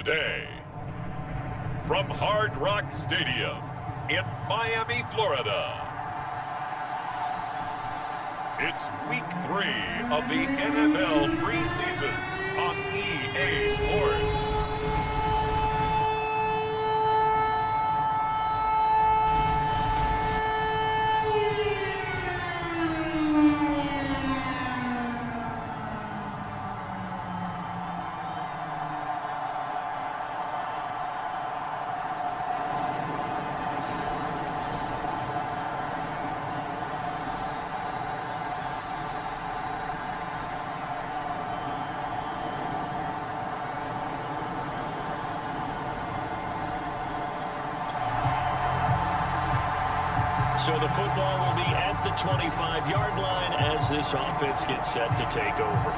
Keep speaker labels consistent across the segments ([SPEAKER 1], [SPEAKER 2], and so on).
[SPEAKER 1] today. From Hard Rock Stadium in Miami, Florida, it's Week 3 of the NFL preseason on EA Sports.
[SPEAKER 2] So the football will be at the 25-yard line as this offense gets set to take over.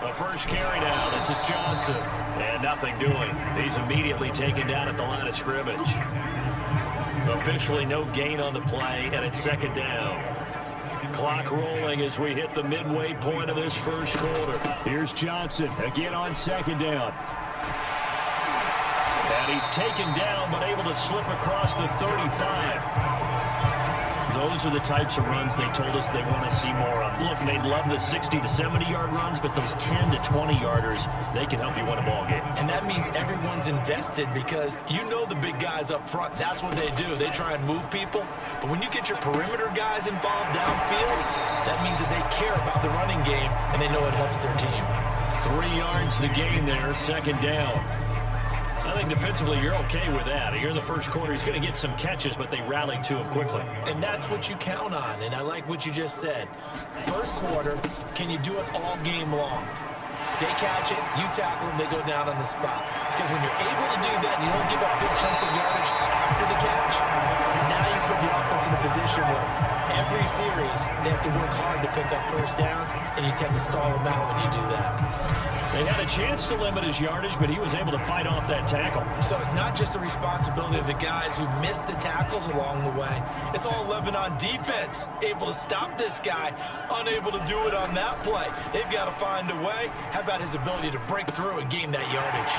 [SPEAKER 2] The first carry now. This is Johnson. And nothing doing. He's immediately taken down at the line of scrimmage. Officially no gain on the play, and it's second down. Clock rolling as we hit the midway point of this first quarter. Here's Johnson again on second down. And he's taken down but able to slip across the 35. Those are the types of runs they told us they want to see more of. Look, they'd love the 60 to 70-yard runs, but those 10 to 20-yarders, they can help you win a ball game.
[SPEAKER 3] And that means everyone's invested because you know the big guys up front. That's what they do. They try and move people. But when you get your perimeter guys involved downfield, that means that they care about the running game and they know it helps their team.
[SPEAKER 2] 3 yards the gain there, second down. I think defensively you're okay with that. Here in the first quarter, he's going to get some catches, but they rallied to him quickly.
[SPEAKER 3] And that's what you count on, and I like what you just said. First quarter, can you do it all game long? They catch it, you tackle them, they go down on the spot. Because when you're able to do that and you don't give up big chunks of yardage after the catch, now you put the offense in a position where every series they have to work hard to pick up first downs, and you tend to stall them out when you do that.
[SPEAKER 2] They had a chance to limit his yardage, but he was able to fight off that tackle.
[SPEAKER 3] So it's not just the responsibility of the guys who missed the tackles along the way. It's all 11 on defense, able to stop this guy, unable to do it on that play. They've got to find a way. How about his ability to break through and gain that yardage?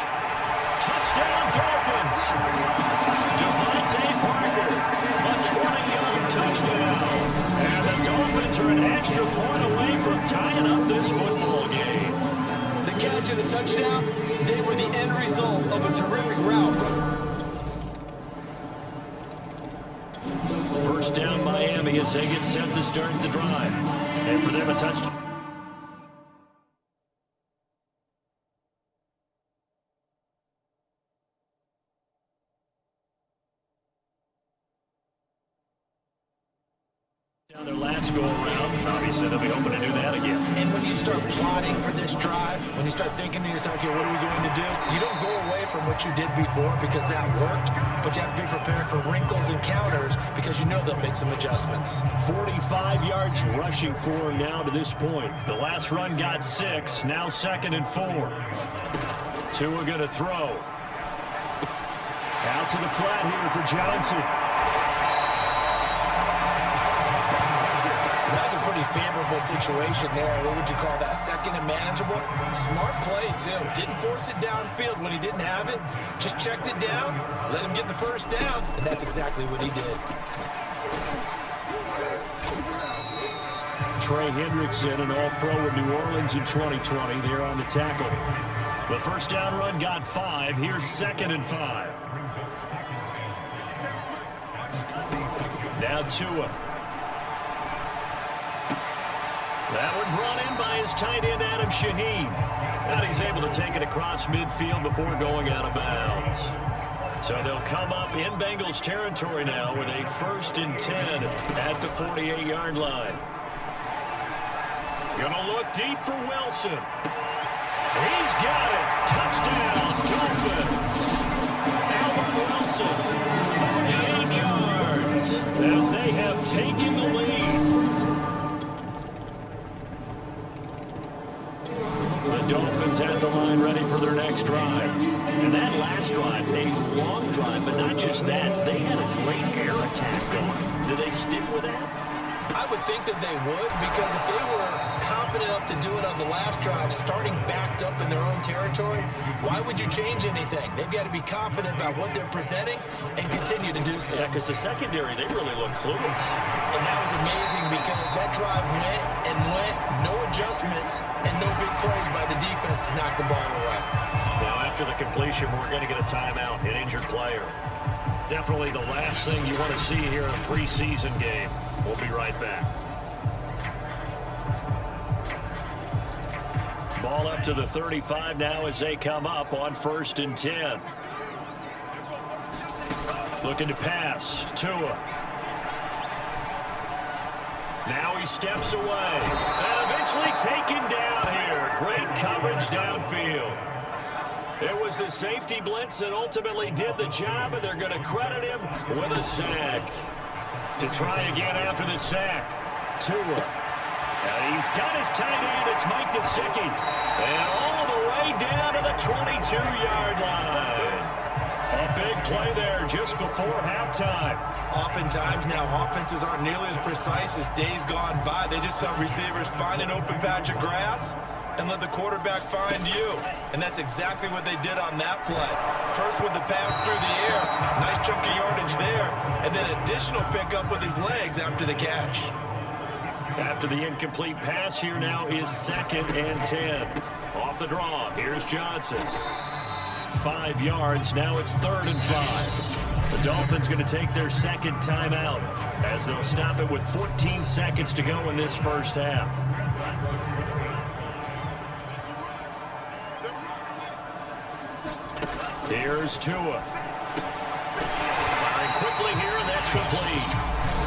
[SPEAKER 2] Touchdown, Dolphins! Devontae Parker, a 20-yard touchdown. And the Dolphins are an extra point away from tying up this football game.
[SPEAKER 3] The catch and the touchdown, they were the end result of a terrific route.
[SPEAKER 2] First down Miami as they get set to start the drive. And for them a touchdown. Their last go around, obviously they'll be hoping to do that again.
[SPEAKER 3] And when you start plotting for this drive, when you start thinking to yourself, okay, what are we going to do? You don't go away from what you did before because that worked, but you have to be prepared for wrinkles and counters because you know they'll make some adjustments.
[SPEAKER 2] 45 yards rushing for him now to this point. The last run got 6, now 2nd and 4. Tua going to throw. Out to the flat here for Johnson.
[SPEAKER 3] That's a pretty favorable situation there. What would you call that? Second and manageable? Smart play, too. Didn't force it downfield when he didn't have it. Just checked it down, let him get the first down, and that's exactly what he did.
[SPEAKER 2] Trey Hendrickson, an All-Pro with New Orleans in 2020. There on the tackle. The first down run got 5. Here's 2nd and 5. Now Tua. That one brought in by his tight end, Adam Shaheen. And he's able to take it across midfield before going out of bounds. So they'll come up in Bengals territory now with a 1st and 10 at the 48-yard line. Gonna look deep for Wilson. He's got it. Touchdown, Dolphins. Albert Wilson, 48 yards as they have taken the lead. The Dolphins at the line ready for their next drive. And that last drive, a long drive, but not just that. They had a great air attack going. Do they stick with that?
[SPEAKER 3] I would think that they would, because if they were confident enough to do it on the last drive, starting backed up in their own territory, why would you change anything? They've got to be confident about what they're presenting and continue to do so.
[SPEAKER 2] Yeah, because the secondary, they really look clueless.
[SPEAKER 3] And that was amazing because that drive went and went, no adjustments, and no big plays by the defense to knock the ball away.
[SPEAKER 2] Now, after the completion, we're going to get a timeout, an injured player. Definitely the last thing you want to see here in a preseason game. We'll be right back. Ball up to the 35 now as they come up on 1st and 10. Looking to pass. Tua. Now he steps away. And eventually taken down here. Great coverage downfield. It was the safety blitz that ultimately did the job, and they're going to credit him with a sack. To try again after the sack. Tua. And he's got his tight end. It's Mike Gesicki. And all the way down to the 22-yard line. A big play there just before halftime.
[SPEAKER 3] Oftentimes now, offenses aren't nearly as precise as days gone by. They just saw receivers find an open patch of grass and let the quarterback find you. And that's exactly what they did on that play. First with the pass through the air, nice chunk of yardage there, and then additional pickup with his legs after the catch.
[SPEAKER 2] After the incomplete pass, here now is 2nd and 10. Off the draw, here's Johnson. 5 yards, now it's 3rd and 5. The Dolphins going to take their second timeout as they'll stop it with 14 seconds to go in this first half. Here's Tua. Firing quickly here, and that's complete.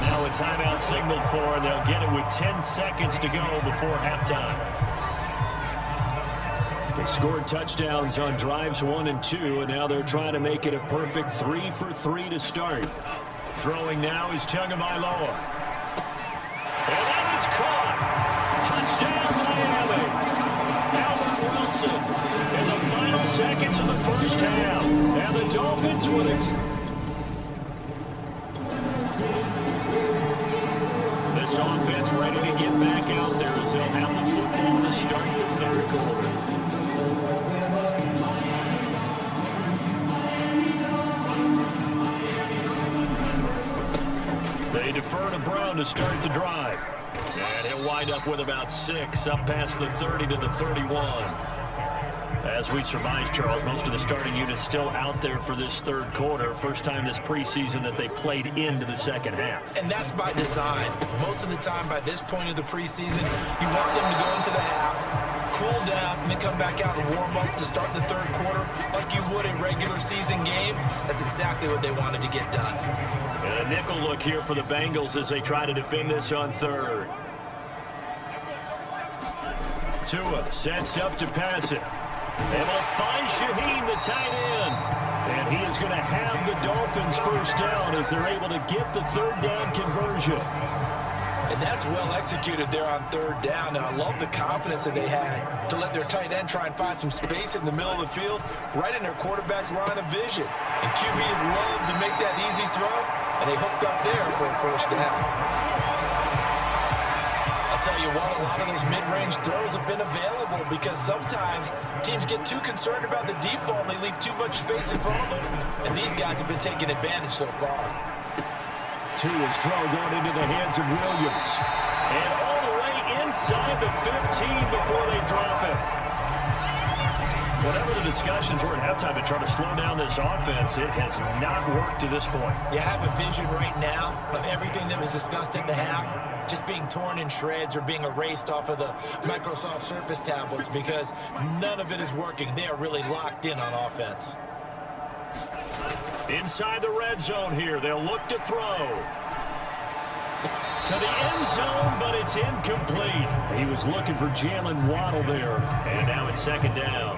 [SPEAKER 2] Now a timeout signaled for, and they'll get it with 10 seconds to go before halftime. They scored touchdowns on drives 1 and 2, and now they're trying to make it a perfect 3 for 3 to start. Throwing now is Tagovailoa. And that is caught. Touchdown, Miami. Albert Wilson in the final seconds of the first half. And the Dolphins with it. This offense ready to get back out there as they'll have the football to start the 3rd quarter. They defer to Brown to start the drive. And he'll wind up with about 6, up past the 30 to the 31. As we surmise, Charles, most of the starting units still out there for this 3rd quarter. First time this preseason that they played into the second half.
[SPEAKER 3] And that's by design. Most of the time by this point of the preseason, you want them to go into the half, cool down, and then come back out and warm up to start the 3rd quarter like you would a regular season game. That's exactly what they wanted to get done.
[SPEAKER 2] And a nickel look here for the Bengals as they try to defend this on 3rd. Tua sets up to pass it. And will find Shaheen, the tight end. And he is going to have the Dolphins first down as they're able to get the 3rd down conversion.
[SPEAKER 3] And that's well executed there on 3rd down. And I love the confidence that they had to let their tight end try and find some space in the middle of the field, right in their quarterback's line of vision. And QBs love to make that easy throw, and they hooked up there for a first down. I'll tell you what, a lot of those mid-range throws have been available because sometimes teams get too concerned about the deep ball and they leave too much space in front of them. And these guys have been taking advantage so far.
[SPEAKER 2] Tua's throw going into the hands of Williams. And all the way inside the 15 before they drop it. Whatever the discussions were at halftime to try to slow down this offense, it has not worked to this point.
[SPEAKER 3] You have a vision right now of everything that was discussed at the half just being torn in shreds or being erased off of the Microsoft Surface tablets because none of it is working. They are really locked in on offense.
[SPEAKER 2] Inside the red zone here, they'll look to throw. To the end zone, but it's incomplete. He was looking for Jalen Waddle there. And now it's 2nd down.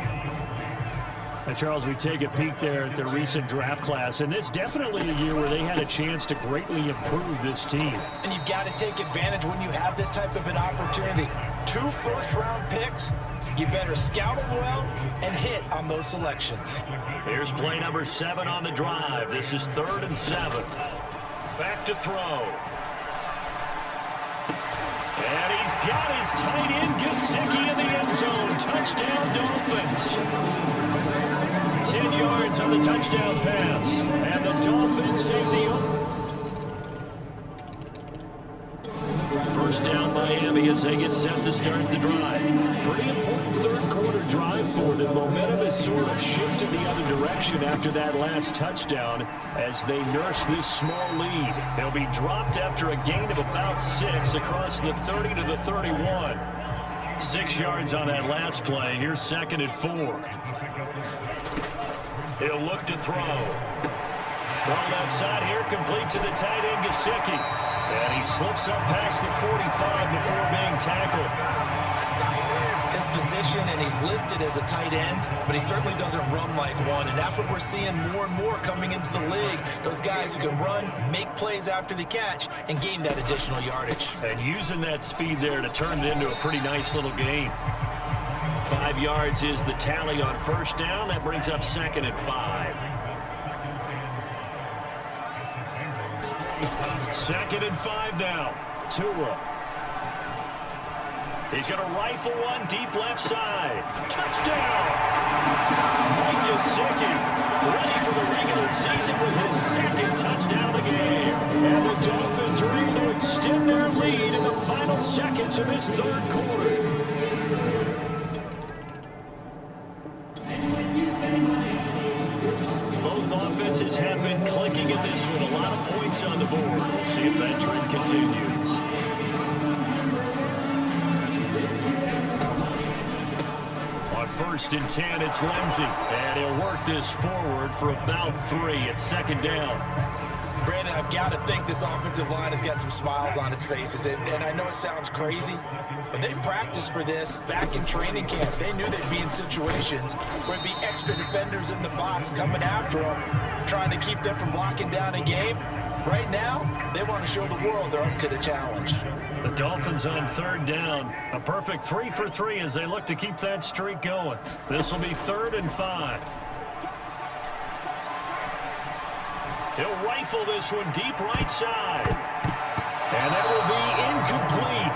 [SPEAKER 2] And Charles, we take a peek there at the recent draft class, and it's definitely a year where they had a chance to greatly improve this team.
[SPEAKER 3] And you've got to take advantage when you have this type of an opportunity. 2 first-round picks, You better scout them well and hit on those selections.
[SPEAKER 2] Here's play number 7 on the drive. This is 3rd and 7. Back to throw. And he's got his tight end, Gesicki, in the end zone. Touchdown, Dolphins. 10 yards on the touchdown pass. And the Dolphins take the... First down Miami as they get set to start the drive. Pretty important third quarter drive for them. Momentum has sort of shifted the other direction after that last touchdown as they nurse this small lead. They'll be dropped after a gain of about 6 across the 30 to the 31. 6 yards on that last play. Here's 2nd and 4. He'll look to throw. Thrown outside here, complete to the tight end, Gesicki. And he slips up past the 45 before being tackled.
[SPEAKER 3] His position, and he's listed as a tight end, but he certainly doesn't run like one. And that's what we're seeing more and more coming into the league. Those guys who can run, make plays after the catch, and gain that additional yardage.
[SPEAKER 2] And using that speed there to turn it into a pretty nice little gain. 5 yards is the tally on first down. That brings up 2nd and 5. 2nd and 5 now. Tua. He's going to rifle one deep left side. Touchdown! Mike Gesicki ready for the regular season with his 2nd touchdown of the game. And the Dolphins are able to extend their lead in the final seconds of this 3rd quarter. Both offenses have been clicking in this one. A lot of points on the board. We'll see if that trend continues. On 1st and 10, it's Lindsey. And he'll work this forward for about 3 at 2nd down.
[SPEAKER 3] Brandon, I've got to think this offensive line has got some smiles on its faces. And I know it sounds crazy, but they practiced for this back in training camp. They knew they'd be in situations where it'd be extra defenders in the box coming after them, trying to keep them from locking down a game. Right now, they want to show the world they're up to the challenge.
[SPEAKER 2] The Dolphins on 3rd down. A perfect 3 for 3 as they look to keep that streak going. This will be 3rd and 5. He'll rifle this one deep right side. And that will be incomplete.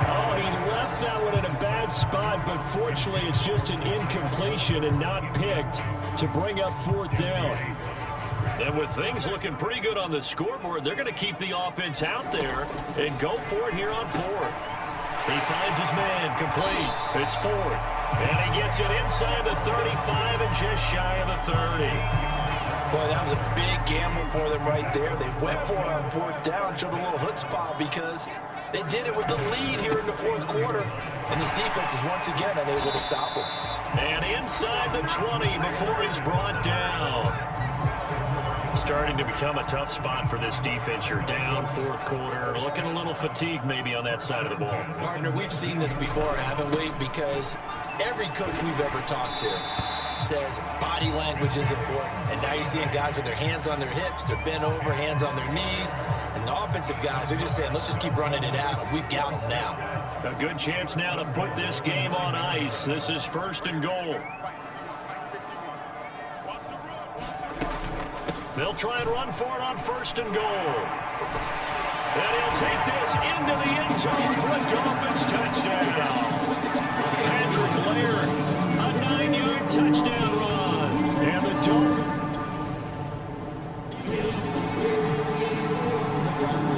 [SPEAKER 2] Oh, he left that one in a bad spot, but fortunately it's just an incompletion and not picked to bring up 4th down. And with things looking pretty good on the scoreboard, they're going to keep the offense out there and go for it here on 4th. He finds his man, complete. It's 4th. And he gets it inside the 35 and just shy of the 30.
[SPEAKER 3] Boy, that was a big gamble for them right there. They went for it on 4th down, showed a little chutzpah because they did it with the lead here in the 4th quarter. And this defense is once again unable to stop them.
[SPEAKER 2] And inside the 20 before he's brought down. Starting to become a tough spot for this defense. You're down 4th quarter, looking a little fatigued maybe on that side of the ball.
[SPEAKER 3] Partner, we've seen this before, haven't we? Because every coach we've ever talked to says body language is important. And now you're seeing guys with their hands on their hips, they're bent over, hands on their knees. And the offensive guys are just saying, let's just keep running it out. We've got them now.
[SPEAKER 2] A good chance now to put this game on ice. This is 1st and goal. They'll try and run for it on 1st and goal. And he'll take this into the end zone for a Dolphins touchdown. Patrick Laird, a 9-yard touchdown run. And the Dolphins.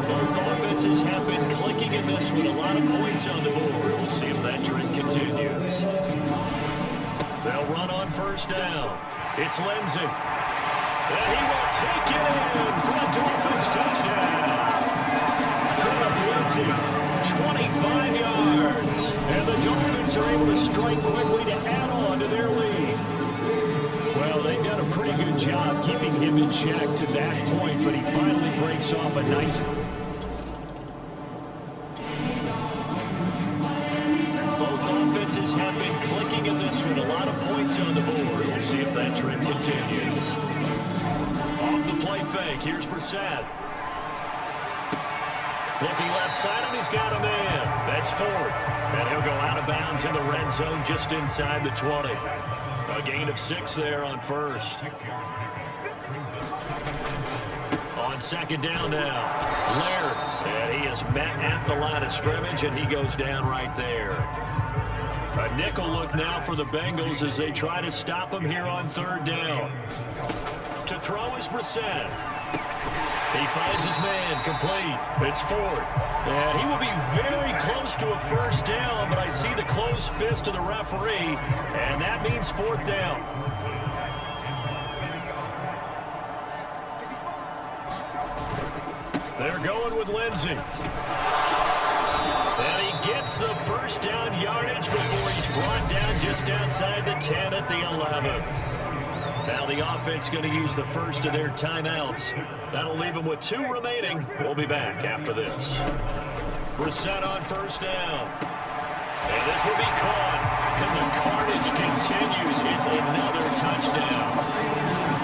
[SPEAKER 2] Both offenses have been clicking in this one. A lot of points on the board. We'll see if that trend continues. They'll run on 1st down. It's Lindsey. And he will take it in for a Dolphins touchdown. Philip Lindsey, 25 yards. And the Dolphins are able to strike quickly to add on to their lead. Well, they've done a pretty good job keeping him in check to that point, but he finally breaks off a nice one. Both offenses have been clicking in this one. A lot of points on the board. We'll see if that trend continues. Off the play fake, here's Brissett. Looking left side, and he's got a man. That's Ford. And he'll go out of bounds in the red zone just inside the 20. A gain of 6 there on first. On second down now, Laird. And he is met at the line of scrimmage, and he goes down right there. A nickel look now for the Bengals as they try to stop him here on third down. To throw is Brissett. He finds his man, complete. It's Ford. And he will be very close to a first down, but I see the closed fist of the referee, and that means fourth down. They're going with Lindsey. And he gets the first down yardage before he's brought down just outside the 10 at the 11. Now the offense going to use the first of their timeouts. That'll leave them with 2 remaining. We'll be back after this. Brissett on first down. And this will be caught. And the carnage continues. It's another touchdown.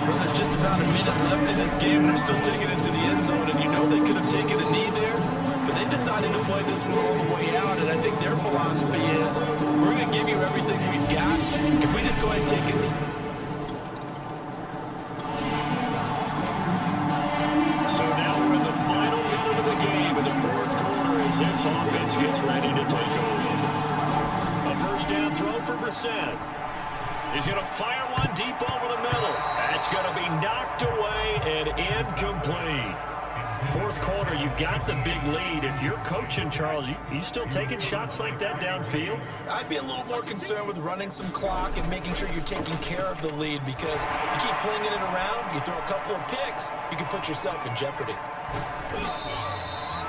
[SPEAKER 3] Well, there's just about a minute left in this game, and they're still taking it to the end zone. And you know they could have taken a knee there, but they decided to play this one all the way out. And I think their philosophy is, we're going to give you everything we've got. If we just go ahead and take a knee.
[SPEAKER 2] So now we're in the final minute of the game in the fourth quarter as this offense gets ready to take over. A first down throw for Brissett. He's going to fire one deep over the middle. That's going to be knocked away and incomplete. Fourth quarter, you've got the big lead. If you're coaching, Charles, you still taking shots like that downfield?
[SPEAKER 3] I'd be a little more concerned with running some clock and making sure you're taking care of the lead, because you keep flinging it around, you throw a couple of picks, you can put yourself in jeopardy.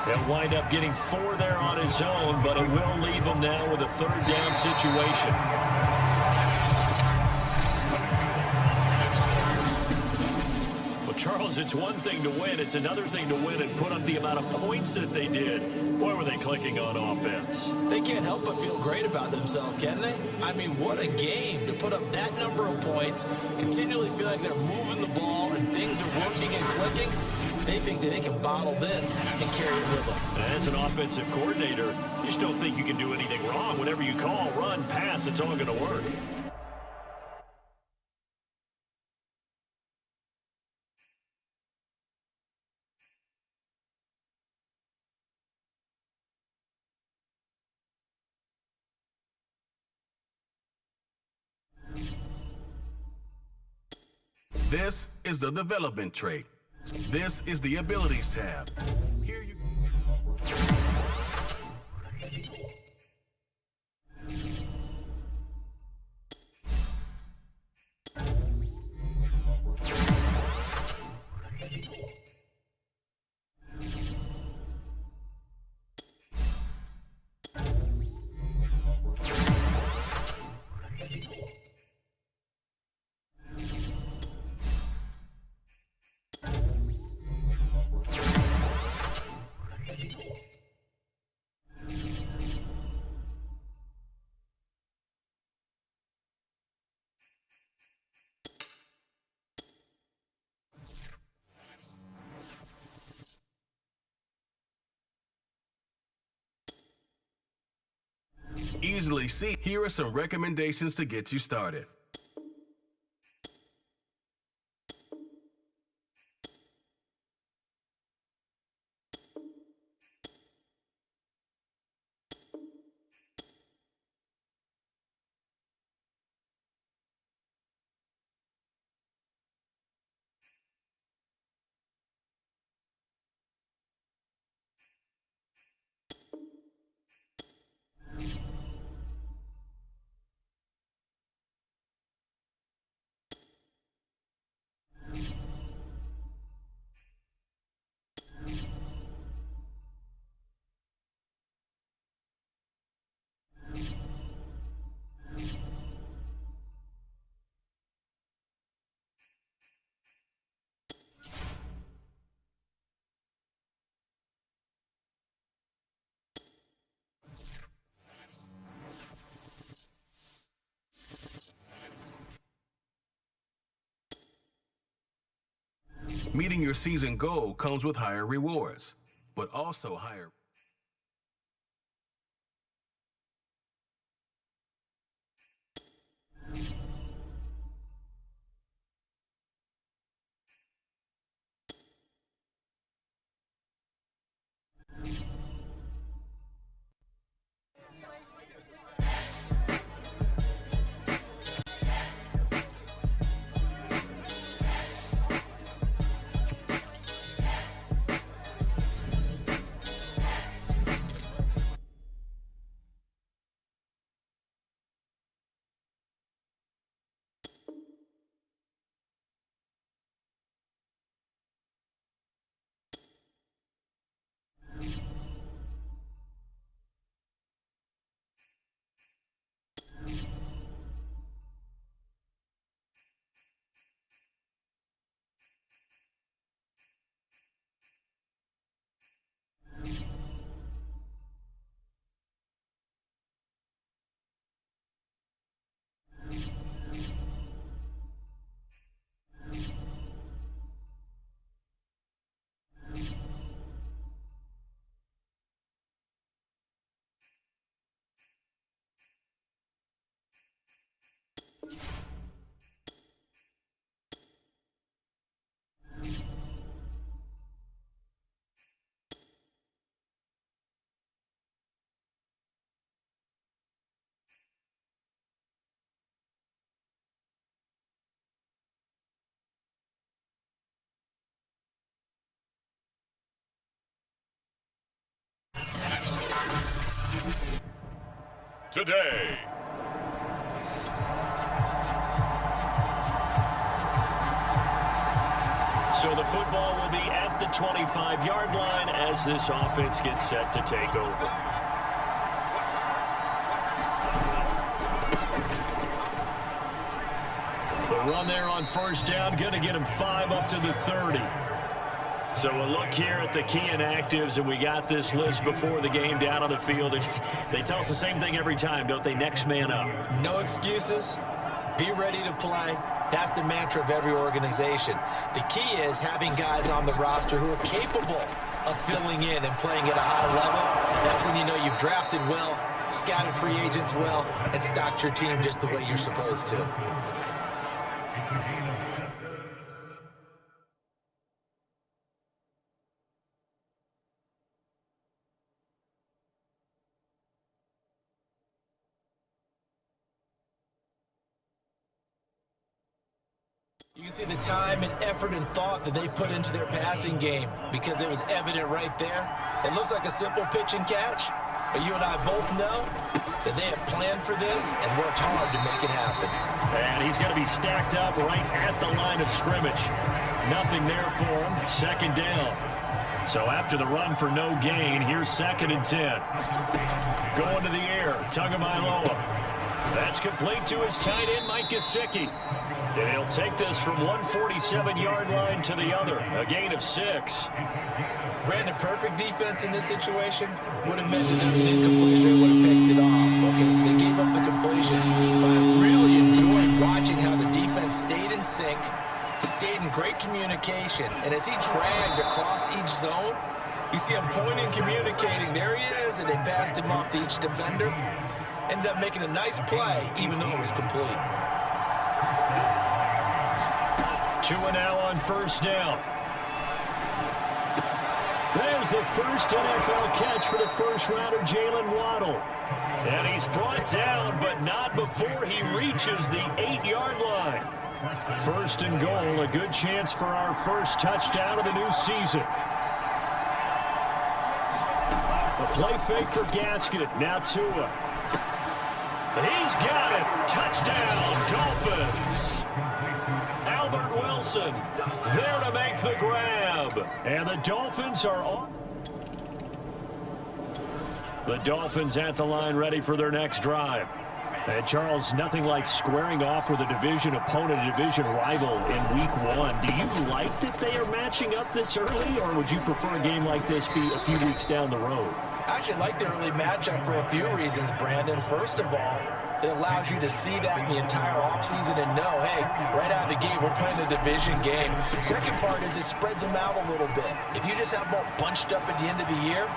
[SPEAKER 2] He'll wind up getting 4 there on his own, but it will leave him now with a third down situation. Charles, it's one thing to win. It's another thing to win and put up the amount of points that they did. Boy, were they clicking on offense.
[SPEAKER 3] They can't help but feel great about themselves, can they? I mean, what a game to put up that number of points, continually feel like they're moving the ball and things are working and clicking. They think that they can bottle this and carry it with them.
[SPEAKER 2] As an offensive coordinator, you just don't think you can do anything wrong. Whatever you call, run, pass, it's all going to work.
[SPEAKER 4] This is the development trait. This is the abilities tab. Here you easily see. Here are some recommendations to get you started. Meeting your season goal comes with higher rewards, but also higher
[SPEAKER 1] today.
[SPEAKER 2] So the football will be at the 25-yard line as this offense gets set to take over. The run there on first down, going to get him 5 up to the 30. So a look here at the key inactives, and we got this list before the game down on the field. They tell us the same thing every time, don't they? Next man up.
[SPEAKER 3] No excuses. Be ready to play. That's the mantra of every organization. The key is having guys on the roster who are capable of filling in and playing at a high level. That's when you know you've drafted well, scouted free agents well, and stocked your team just the way you're supposed to. You can see the time and effort and thought that they put into their passing game because it was evident right there. It looks like a simple pitch and catch, but you and I both know that they have planned for this and worked hard to make it happen.
[SPEAKER 2] And he's going to be stacked up right at the line of scrimmage. Nothing there for him. Second down. So after the run for no gain, here's 2nd and 10. Going to the air, Tagovailoa. That's complete to his tight end, Mike Gesicki. And he'll take this from 147-yard line to the other, a gain of 6.
[SPEAKER 3] Brandon, perfect defense in this situation would have meant that there was an incompletion. They would have picked it off. Okay, so they gave up the completion. But I really enjoyed watching how the defense stayed in sync, stayed in great communication. And as he dragged across each zone, you see him pointing, communicating. There he is, and they passed him off to each defender. Ended up making a nice play, even though it was complete.
[SPEAKER 2] 2 and now on first down. There's the first NFL catch for the first rounder, Jalen Waddle. And he's brought down, but not before he reaches the 8-yard line. 1st and goal, a good chance for our first touchdown of the new season. A play fake for Gasket, now Tua. He's got it, touchdown, Dolphins. Albert Wilson there to make the grab. And the Dolphins are on. The Dolphins at the line ready for their next drive. And Charles, nothing like squaring off with a division opponent, a division rival in week 1. Do you like that they are matching up this early, or would you prefer a game like this be a few weeks down the road?
[SPEAKER 3] I actually like the early matchup for a few reasons, Brandon. First of all, it allows you to see that the entire offseason and know, hey, right out of the gate, we're playing a division game. Second part is it spreads them out a little bit. If you just have them all bunched up at the end of the year,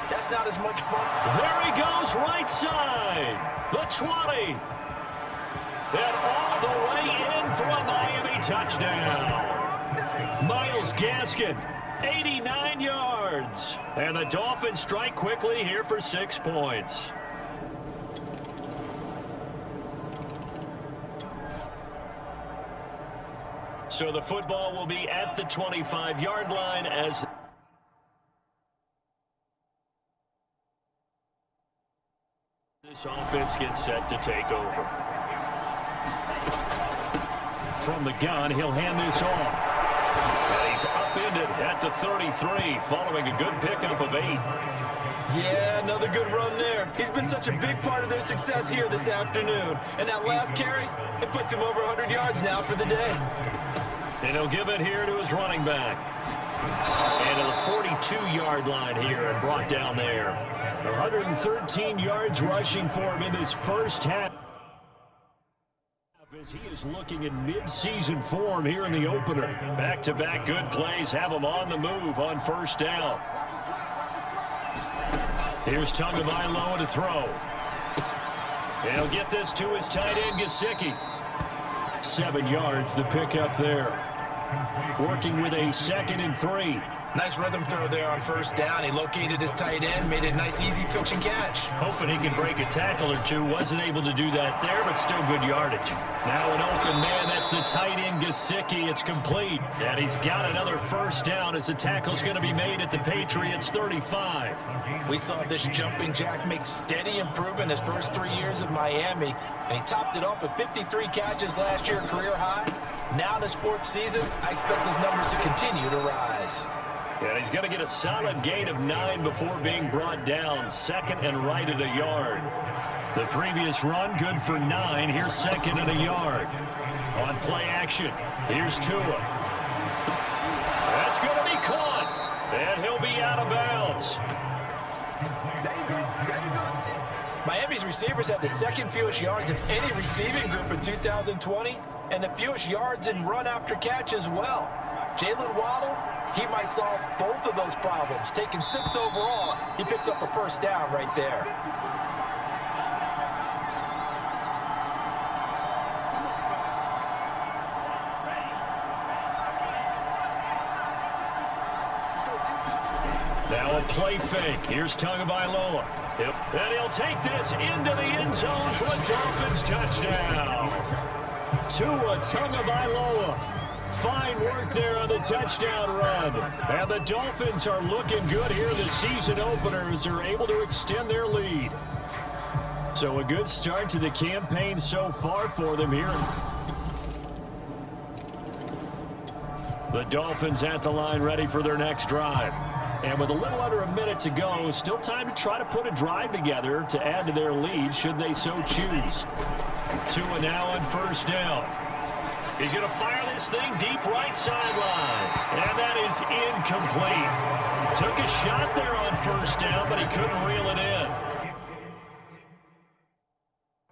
[SPEAKER 3] that's not as much fun.
[SPEAKER 2] There he goes, right side. The 20. And all the way in for a Miami touchdown. Myles Gaskin, 89 yards. And the Dolphins strike quickly here for 6 points. So the football will be at the 25-yard line as this offense gets set to take over. From the gun, he'll hand this off. And he's upended at the 33, following a good pickup of 8.
[SPEAKER 3] Yeah, another good run there. He's been such a big part of their success here this afternoon. And that last carry, it puts him over 100 yards now for the day.
[SPEAKER 2] And he'll give it here to his running back. And to the 42-yard line here and brought down there. 113 yards rushing for him in his first half. As he is looking in mid-season form here in the opener. Back-to-back good plays have him on the move on first down. Here's Tagovailoa to throw. And he'll get this to his tight end, Gesicki. 7 yards, the pickup there. Working with a 2nd and 3.
[SPEAKER 3] Nice rhythm throw there on first down. He located his tight end, made it a nice easy pitch and catch.
[SPEAKER 2] Hoping he could break a tackle or two. Wasn't able to do that there, but still good yardage. Now an open man. That's the tight end, Gesicki. It's complete. And he's got another first down as the tackle's going to be made at the Patriots 35.
[SPEAKER 3] We saw this jumping jack make steady improvement his first 3 years in Miami. And he topped it off with 53 catches last year, career high. Now in his 4th season, I expect his numbers to continue to rise.
[SPEAKER 2] And he's going to get a solid gain of 9 before being brought down. 2nd and right at a yard. The previous run, good for 9. Here's 2nd and a yard. On play action, here's Tua. That's going to be caught. And he'll be out of bounds.
[SPEAKER 3] Miami's receivers had the 2nd fewest yards of any receiving group in 2020, and the fewest yards in run after catch as well. Jalen Waddle, he might solve both of those problems. Taking 6th overall, he picks up a first down right there.
[SPEAKER 2] Now a play fake. Here's Tagovailoa. And he'll take this into the end zone for a Dolphins touchdown. Tua Tagovailoa. Fine work there on the touchdown run. And the Dolphins are looking good here. The season openers are able to extend their lead. So a good start to the campaign so far for them here. The Dolphins at the line ready for their next drive. And with a little under a minute to go, still time to try to put a drive together to add to their lead should they so choose. Tua now on first down. He's going to fire this thing deep right sideline. And that is incomplete. Took a shot there on first down, but he couldn't reel it in.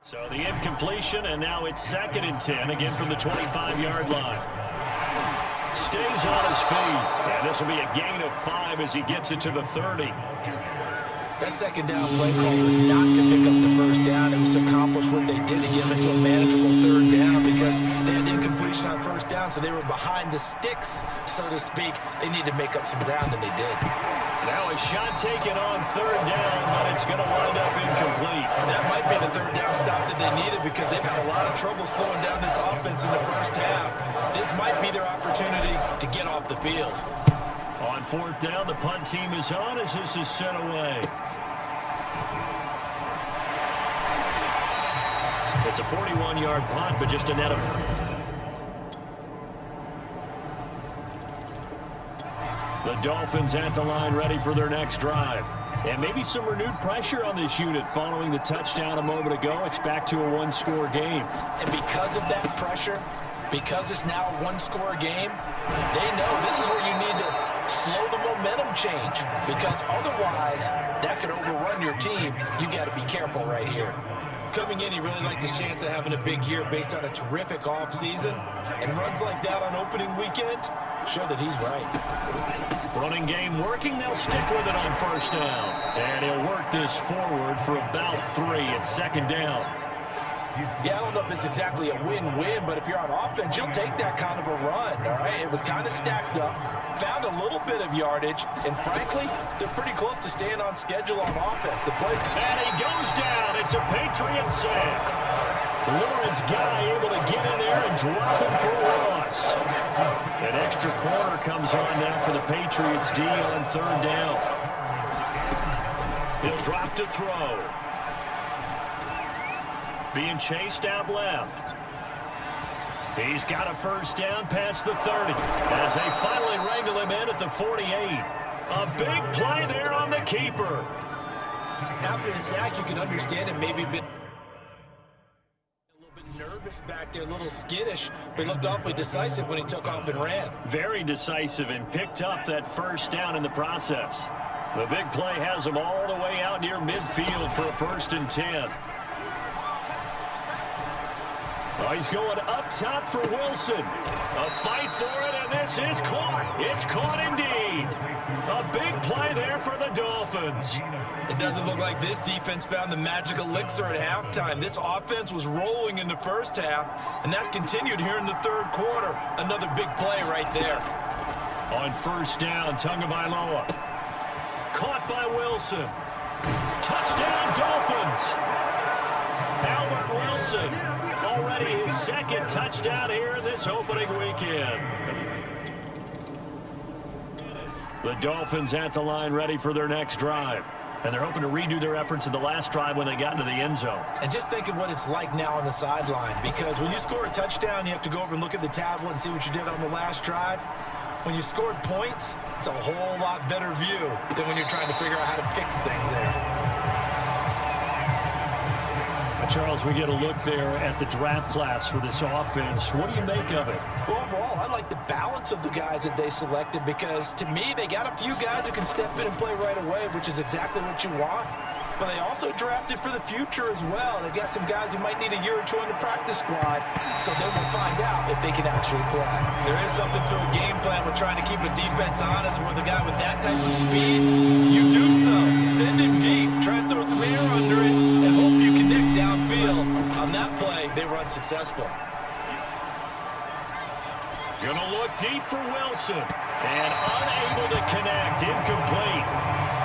[SPEAKER 2] So the incompletion, and now it's 2nd and 10, again from the 25-yard line. Stays on his feet, and this will be a gain of 5 as he gets it to the 30.
[SPEAKER 3] That 2nd down play call was not to pick up the first down. It was to accomplish what they did to get them into a manageable 3rd down because they had incompletion on first down, so they were behind the sticks, so to speak. They need to make up some ground, and they did.
[SPEAKER 2] Now a shot taken on 3rd down, but it's going to wind up incomplete.
[SPEAKER 3] That might be the 3rd down stop that they needed because they've had a lot of trouble slowing down this offense in the first half. This might be their opportunity to get off the field.
[SPEAKER 2] On 4th down, the punt team is on as this is sent away. It's a 41-yard punt, but just a net of... The Dolphins at the line ready for their next drive. And maybe some renewed pressure on this unit following the touchdown a moment ago. It's back to a 1-score game.
[SPEAKER 3] And because of that pressure, because it's now a 1-score game, they know this is where you need to slow the momentum change. Because otherwise, that could overrun your team. You got to be careful right here. Coming in, he really liked his chance of having a big year based on a terrific offseason. And runs like that on opening weekend show that he's right.
[SPEAKER 2] Running game working. They'll stick with it on first down. And he'll work this forward for about 3 at 2nd down.
[SPEAKER 3] Yeah, I don't know if it's exactly a win-win, but if you're on offense, you'll take that kind of a run, all right? It was kind of stacked up, found a little bit of yardage, and frankly, they're pretty close to staying on schedule on offense. The play.
[SPEAKER 2] And he goes down. It's a Patriot sack. Lawrence Guy able to get in there and drop him for a loss. An extra corner comes on now for the Patriots D on 3rd down. He'll drop to throw. Being chased out left. He's got a first down past the 30 as they finally wrangle him in at the 48. A big play there on the keeper.
[SPEAKER 3] After the sack, you can understand it maybe a little bit nervous back there, a little skittish, but he looked awfully decisive when he took off and ran.
[SPEAKER 2] Very decisive and picked up that first down in the process. The big play has him all the way out near midfield for a 1st and 10. Oh, he's going up top for Wilson. A fight for it, and this is caught. It's caught indeed. A big play there for the Dolphins.
[SPEAKER 3] It doesn't look like this defense found the magic elixir at halftime. This offense was rolling in the first half, and that's continued here in the third quarter. Another big play right there.
[SPEAKER 2] On first down, Tagovailoa. Caught by Wilson. Touchdown, Dolphins. Albert Wilson, already his second touchdown here this opening weekend. The Dolphins at the line ready for their next drive. And they're hoping to redo their efforts in the last drive when they got into the end zone.
[SPEAKER 3] And just think of what it's like now on the sideline, because when you score a touchdown, you have to go over and look at the tablet and see what you did on the last drive. When you scored points, it's a whole lot better view than when you're trying to figure out how to fix things there.
[SPEAKER 2] Charles, we get a look there at the draft class for this offense. What do you make of it?
[SPEAKER 5] Well, overall, I like the balance of the guys that they selected, because to me, they got a few guys that can step in and play right away, which is exactly what you want. But they also drafted for the future as well. They got some guys who might need a year or two on the practice squad, so they will find out if they can actually play.
[SPEAKER 3] There is something to a game plan with trying to keep a defense honest. With a guy with that type of speed, you do so. Send him deep, try and throw some air under it, and hope you connect downfield. On that play, they were unsuccessful.
[SPEAKER 2] Gonna look deep for Wilson, and unable to connect, incomplete.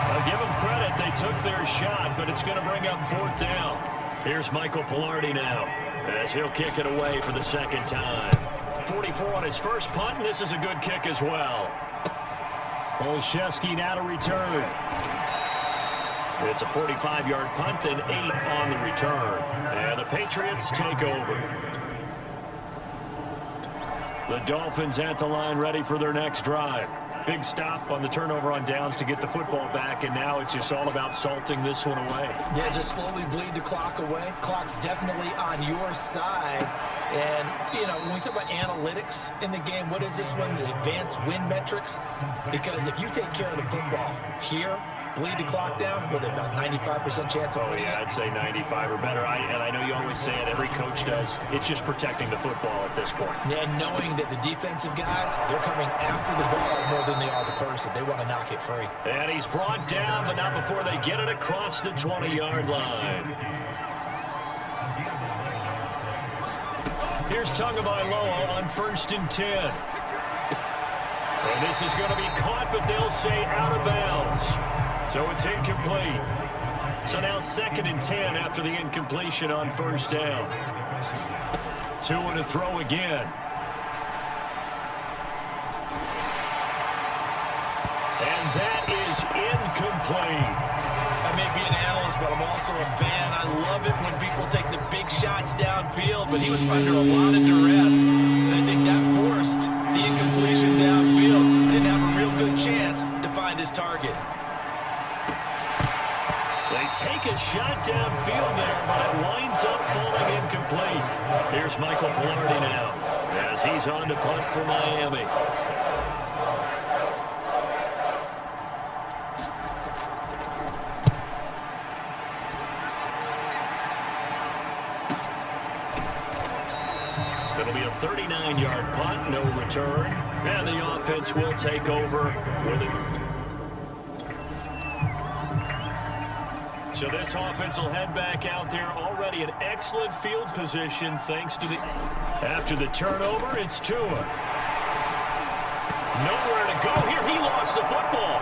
[SPEAKER 2] I'll give them credit, they took their shot, but it's going to bring up fourth down. Here's Michael Palardy now, as he'll kick it away for the second time. 44 on his first punt, and this is a good kick as well. Olszewski now to return. It's a 45-yard punt, then 8 on the return. And the Patriots take over. The Dolphins at the line ready for their next drive. Big stop on the turnover on downs to get the football back, and now it's just all about salting this one away.
[SPEAKER 3] Yeah, just slowly bleed the clock away. Clock's definitely on your side. And, you know, when we talk about analytics in the game, what is this one? The advanced win metrics? Because if you take care of the football here, bleed the clock down, with about 95% chance of winning.
[SPEAKER 2] Yeah, I'd say 95 or better. And I know you always say it, every coach does. It's just protecting the football at this point.
[SPEAKER 3] Yeah, knowing that the defensive guys, they're coming after the ball more than they are the person. They want to knock it free.
[SPEAKER 2] And he's brought down, but not before they get it across the 20-yard line. Here's Tagovailoa on 1st and 10. And this is going to be caught, but they'll say out of bounds. So it's incomplete. So now 2nd and 10 after the incompletion on 1st down. 2 and a throw again. And that is incomplete.
[SPEAKER 3] I may be an analyst, but I'm also a fan. I love it when people take the big shots downfield, but he was under a lot of duress. And I think that forced the incompletion downfield. Didn't have a real good chance to find his target.
[SPEAKER 2] They take a shot downfield there, but it winds up falling incomplete. Here's Michael Palardy now, as he's on to punt for Miami. It'll be a 39-yard punt, no return, and the offense will take over with it. So this offense will head back out there, already in excellent field position thanks to the... After the turnover, it's Tua. Nowhere to go here. He lost the football.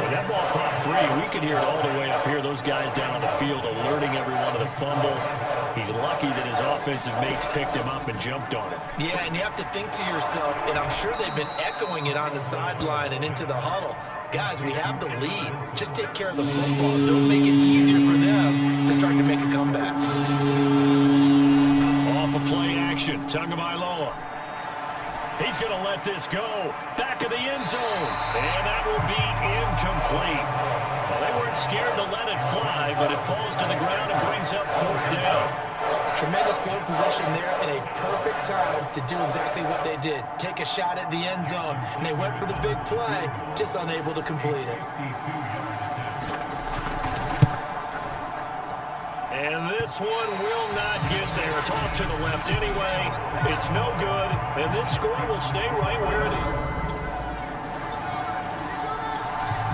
[SPEAKER 2] When that ball popped free, we could hear it all the way up here. Those guys down on the field alerting everyone of the fumble. He's lucky that his offensive mates picked him up and jumped on it.
[SPEAKER 3] Yeah, and you have to think to yourself, and I'm sure they've been echoing it on the sideline and into the huddle. Guys, we have the lead. Just take care of the football. Don't make it easier for them to start to make a comeback.
[SPEAKER 2] Off of play action, Tagovailoa. He's going to let this go. Back of the end zone. And that will be incomplete. Well, they weren't scared to let it fly, but it falls to the ground and brings up 4th down.
[SPEAKER 3] Tremendous field position there and a perfect time to do exactly what they did. Take a shot at the end zone. And they went for the big play, just unable to complete it.
[SPEAKER 2] And this this one will not get there. It's off to the left anyway. It's no good, and this score will stay right where it is.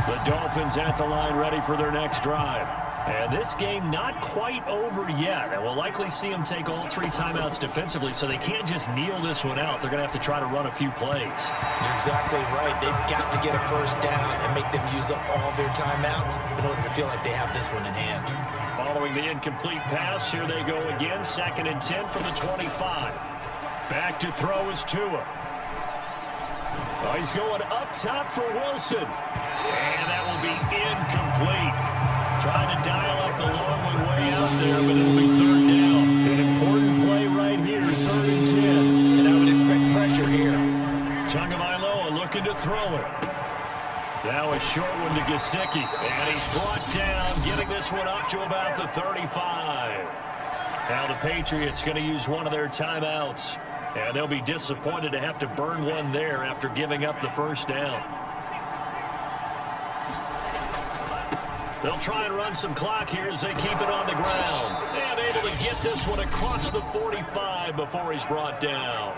[SPEAKER 2] The Dolphins at the line ready for their next drive. And this game not quite over yet. And we'll likely see them take all 3 timeouts defensively, so they can't just kneel this one out. They're going to have to try to run a few plays.
[SPEAKER 3] You're exactly right. They've got to get a first down and make them use up all their timeouts in order to feel like they have this one in hand.
[SPEAKER 2] Following the incomplete pass, here they go again. 2nd and 10 from the 25. Back to throw is Tua. Oh, he's going up top for Wilson. And that will be incomplete. Trying to dial up the long one way out there, but it'll be 3rd down. An important play right here, 3rd and 10.
[SPEAKER 3] And I would expect pressure here.
[SPEAKER 2] Tagovailoa looking to throw it. Now a short one to Gesicki. And he's brought down, getting this one up to about the 35. Now the Patriots going to use one of their timeouts. And they'll be disappointed to have to burn one there after giving up the first down. They'll try and run some clock here as they keep it on the ground. And able to get this one across the 45 before he's brought down.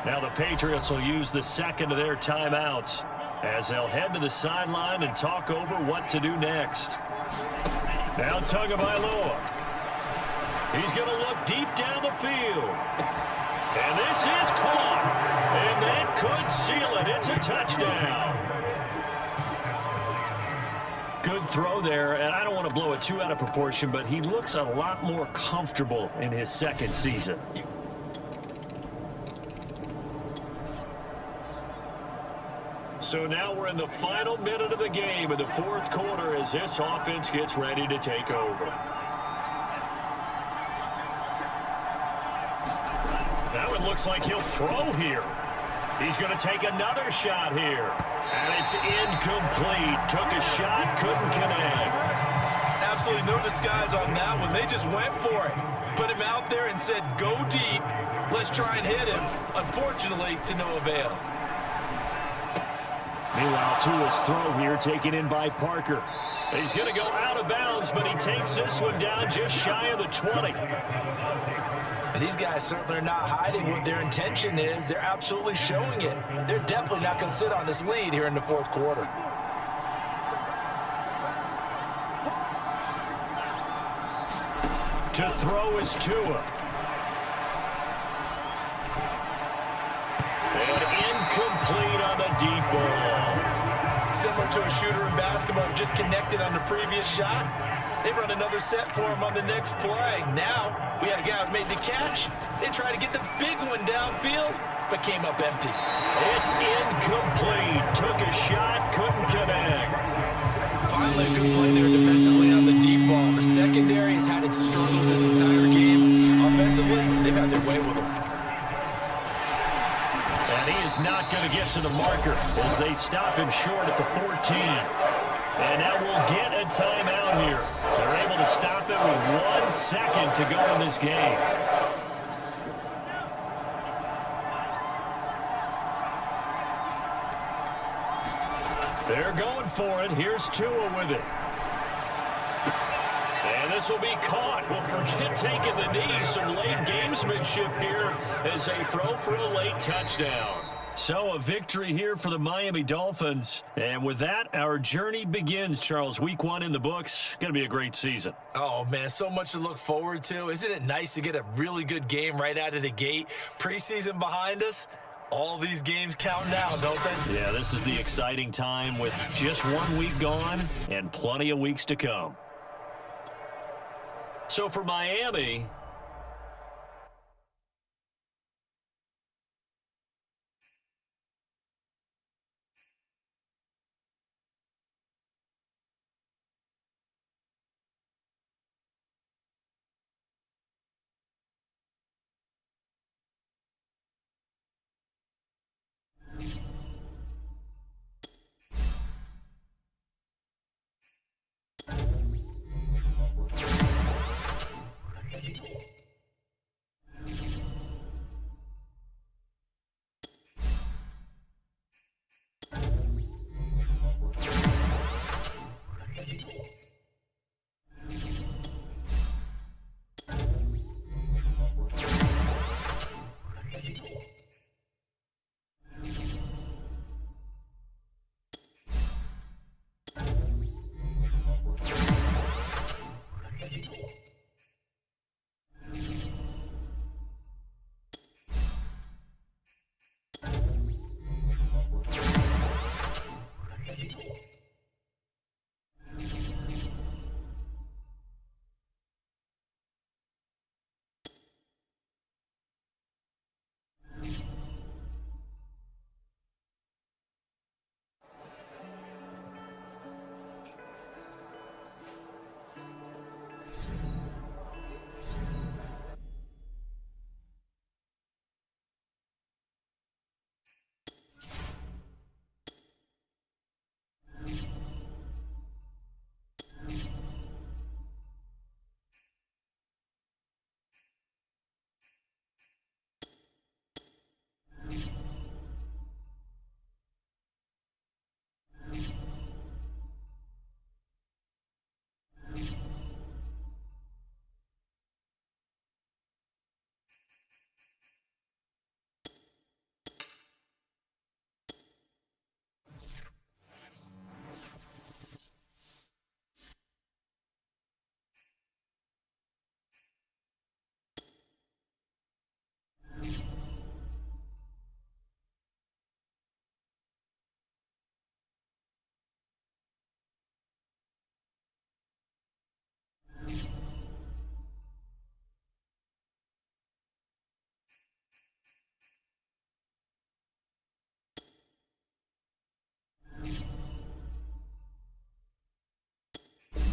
[SPEAKER 2] Now the Patriots will use the 2nd of their timeouts as they'll head to the sideline and talk over what to do next. Now Tagovailoa. He's going to look deep down the field. And this is caught. And that could seal it. It's a touchdown. Good throw there, and I don't want to blow it too out of proportion, but he looks a lot more comfortable in his 2nd season. So now we're in the final minute of the game in the 4th quarter as this offense gets ready to take over. Now it looks like he'll throw here. He's going to take another shot here. And it's incomplete. Took a shot, couldn't connect.
[SPEAKER 3] Absolutely no disguise on that one. They just went for it. Put him out there and said, go deep. Let's try and hit him. Unfortunately, to no avail.
[SPEAKER 2] Meanwhile, Tua's throw here taken in by Parker. He's going to go out of bounds, but he takes this one down just shy of the 20.
[SPEAKER 5] And these guys certainly are not hiding what their intention is. They're absolutely showing it. They're definitely not going to sit on this lead here in the 4th quarter.
[SPEAKER 2] To throw is Tua. And incomplete on the deep ball.
[SPEAKER 3] Similar to a shooter in basketball, just connected on the previous shot. They run another set for him on the next play. Now, we had a guy who made the catch. They tried to get the big one downfield, but came up empty.
[SPEAKER 2] It's incomplete. Took a shot, couldn't connect.
[SPEAKER 3] Finally, a good play there defensively on the deep ball. The secondary has had its struggles this entire game. Offensively, they've had their way with them.
[SPEAKER 2] And he is not going to get to the marker as they stop him short at the 14. And now we'll get a timeout here. They're able to stop it with 1 second to go in this game. They're going for it. Here's Tua with it. And this will be caught. Well, forget taking the knee. Some late gamesmanship here as they throw for a late touchdown. So a victory here for the Miami Dolphins. And with that, our journey begins, Charles. Week 1 in the books. Going to be a great season.
[SPEAKER 3] Oh, man, so much to look forward to. Isn't it nice to get a really good game right out of the gate? Preseason behind us. All these games count down, don't they?
[SPEAKER 2] Yeah, this is the exciting time with just 1 week gone and plenty of weeks to come. So for Miami,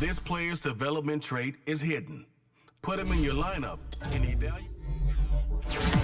[SPEAKER 4] This player's development trait is hidden. Put him in your lineup and evaluate.